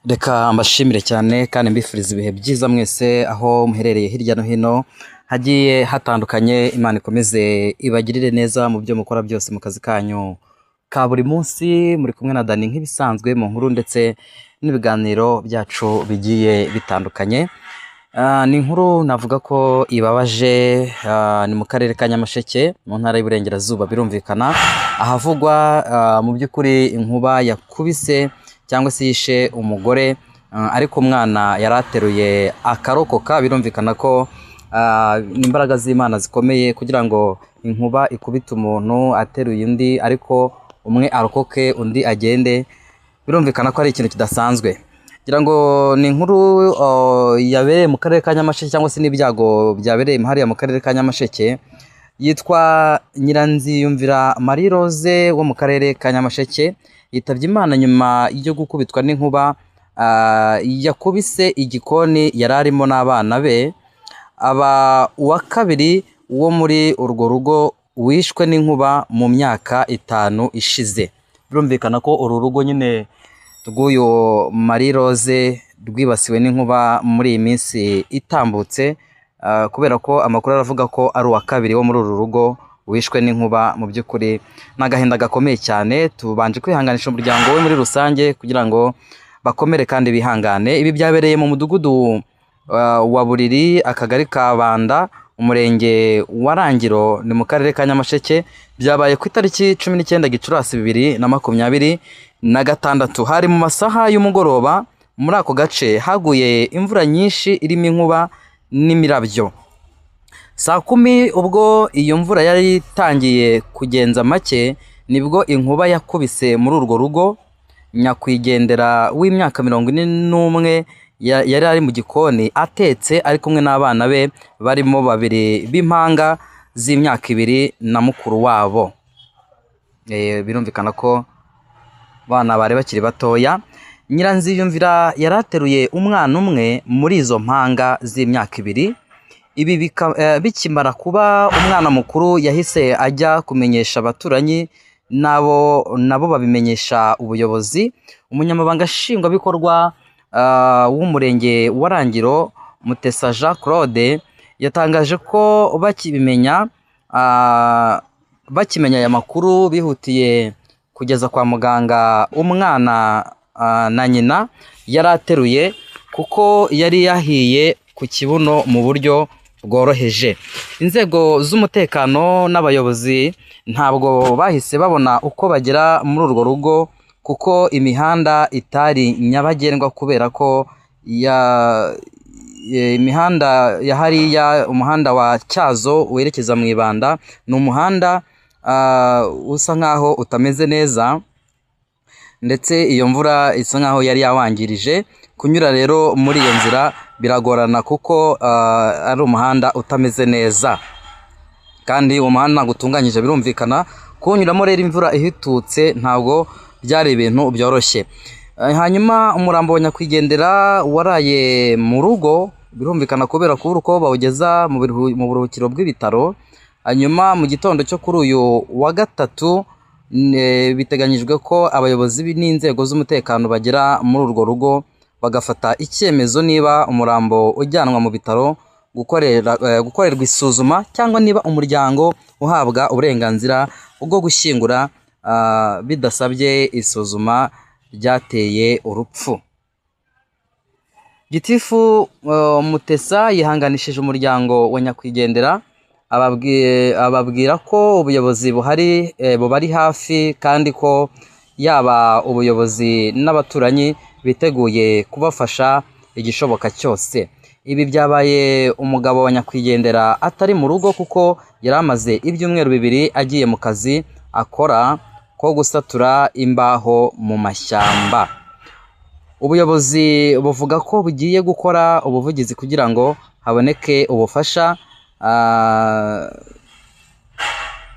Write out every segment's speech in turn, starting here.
Reka mbashimire cyane kandi mbifuriza ibihe byiza mwese aho muherereye hirya no hino hagiye hatandukanye. Imana ikomeze ibagirire neza mu byo mukora byose mu kazi kanyu ka buri munsi. Muri kumwe na Dani nk'ibisanzwe mu nkuru ndetse n'ibiganiro byacu bigiye bitandukanye. Ni inkuru navuga ko ibabaje, ni mu karere ka Nyamasheke mu ntara y'Iburengerazuba. Birumvikana ahavugwa mu by'ukuri inkuba yakubise cyangwa se yishe umugore, ariko umwana yarateruye akarokoka. Birumvikana ko imbaraga z'Imana zikomeye kugira ngo inkuba ikubite umuntu ateruye undi ariko umwe arokoke undi agende. Birumvikana ko ari ikintu kidasanzwe. Ngira ngo ni inkuru yabereye mu karere ka Nyamasheke cyangwa se n'ibyago byabereye hariya mu karere ka Nyamasheke. Yitwa Nyiranziyumvira Marie Rose wo mu karere ka Nyamasheke, yitabye Imana nyuma yo gukubitwa n'inkuba yakubise igikoni yari arimo n'abana be. Aba uwa kabiri wo muri urwo rugo wishwe n'inkuba mu myaka 5 ishize. Birumvikana ko uru rugo nyine rw'uyu Marie Rose rwibasiwe n'inkuba muri iyi minsi itambutse, kubera ko amakuru aravuga ko ari uwa kabiri wo muri uru rugo wishwe n'inkuba. Mu by'ukuri n'agahinda gakomeye cyane. Tubanje kwihanganisha umuryango we muri rusange kugira ngo bakomere kandi bihangane. Ibi byabereye mu mudugudu wa Buriri, akagari ka Banda, umurenge wa Rangiro, ni mu karere ka Nyamasheke. Byabaye ku itariki 19 Gicurasi 2026. Hari mu masaha y'umugoroba. Muri ako gace haguye imvura nyinshi irimo inkuba n'imirabyo. Saa 10 ubwo iyo mvura yari itangiye kugenza make, nibwo inkuba yakubise muri urwo rugo. Nyakwigendera w'imyaka 41 yari ari mu gikoni atetse ari kumwe n'abana be barimo 2 b'impanga z'imyaka 2 na mukuru wabo. Birumvikana ko bana bari bakiri batoya. Nyiranziyumvira yarateruye umwana umwe muri izo mpanga z'imyaka 2. Ibi bikimara kuba, umwana mukuru yahise ajya kumenyesha abaturanyi, nabo babimenyesha ubuyobozi. Umunyamabanga nshingwabikorwa w'umurenge wa Rangiro, Mutesa Jean Claude, yatangaje ko bakimenya aya makuru bihutiye kugeza kwa muganga umwana na nyina yarateruye, kuko yari yahiye ku kibuno mu buryo bworoheje. Inzego z'umutekano n'abayobozi ntabwo bahise babona uko bagera muri urwo rugo, kuko imihanda itari nyabagendwa, kubera ko imihanda ya hariya, umuhanda wa Cyazo werekeza mu Ibanda, ni umuhanda usa nkaho utameze neza, ndetse iyo mvura isa nkaho yari yawangirije. Kunyura rero muri iyo nzira biragorana, kuko ari umuhanda utameze neza kandi uwo muhanda ntabwo utunganyije. Birumvikana kunyuramo rero imvura ihitutse ntabwo byari ibintu byoroshye. Hanyuma umurambo wa nyakwigendera waraye mu rugo, birumvikana kubera kubura uko bawugeza mu buruhukiro bw'ibitaro. Hanyuma mu gitondo cyo kuri uyu wa gatatu biteganyijwe ko abayobozi n'inzego z'umutekano bagera muri urwo rugo bagafata icyemezo niba umurambo ujyanwa mu bitaro gukorerwa isuzuma, cyangwa niba umuryango uhabwa uburenganzira bwo gushyingura bidasabye isuzuma ryateye urupfu. Gitifu Mutesa yihanganishije umuryango wa nyakwigendera, ababwira ko ubuyobozi bubari hafi, kandi ko yaba ubuyobozi n'abaturanyi biteguye kubafasha igishoboka cyose. Ibi byabaye umugabo wa nyakwigendera atari mu rugo, kuko yari amaze ibyumweru 2 agiye mu kazi akora ko gusatura imbaho mu mashyamba. Ubuyobozi buvuga ko bugiye gukora ubuvugizi kugira ngo haboneke ubufasha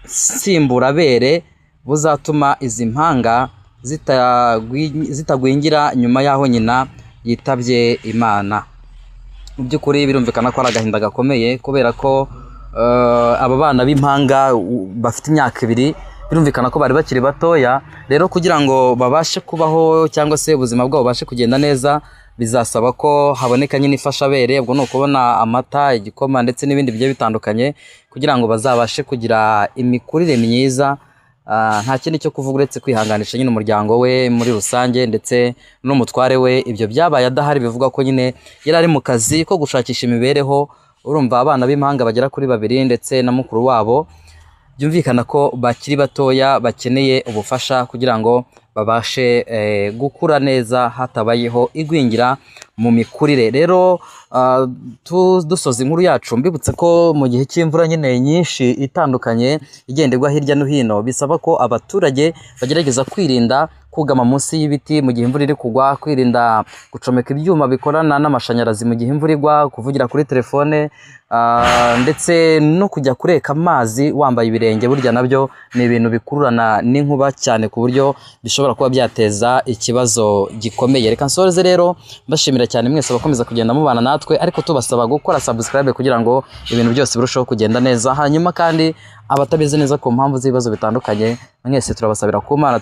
simburabere buzatuma izi mpanga zitagwingira nyuma y'aho nyina yitabye Imana. Mu by'ukuri birumvikana ko ari agahinda gakomeye, kubera ko aba bana b'impanga bafite imyaka 2 birumvikana ko bari bakiri batoya, rero kugira ngo babashe kubaho cyangwa se ubuzima bwabo babashe kugenda neza bizasaba ko haboneka nyine ifashabere, ubwo ni ukubona amata, igikoma ndetse n'ibindi bigiye bitandukanye kugira ngo bazabashe kugira imikurire myiza. Nta kindi cyo kuvuga uretse kwihanganisha nyine umuryango we muri rusange ndetse n'umutware we. Ibyo byabaye adahari bivuga ko nyine yari ari mu kazi ko gushakisha imibereho. Urumva abana b'impanga bagera kuri 2 ndetse na mukuru wabo, byumvikana ko bakiri batoya bakeneye ubufasha kugira ngo babashe gukura neza hatabayeho igwingira mu mikurire. Rero dusoza inkuru yacu mbibutse ko mu gihe cy'imvura nyine nyinshi itandukanye igenderwa hirya no hino, bisaba ko abaturage bagerageza kwirinda kugama munsi y'ibiti mu gihe imvura iri kugwa, kwirinda gucomeka ibyuma bikorana n'amashanyarazi mu gihe imvura igwa, kuvugira kuri telefone, ndetse no kujya kureka amazi wambaye ibirenge. Burya nabyo ni ibintu bikururana n'inkuba cyane ku buryo bishobora kuba byateza ikibazo gikomeye. Reka nsoreze rero mbashimira cyane mwese bakomeza kugenda mubana natwe, ariko tubasaba gukora subscribe kugira ngo ibintu byose birusheho kugenda neza. Hanyuma kandi abatabeze neza ku mpamvu z'ibibazo bitandukanye, mwese turabasabira ku Mana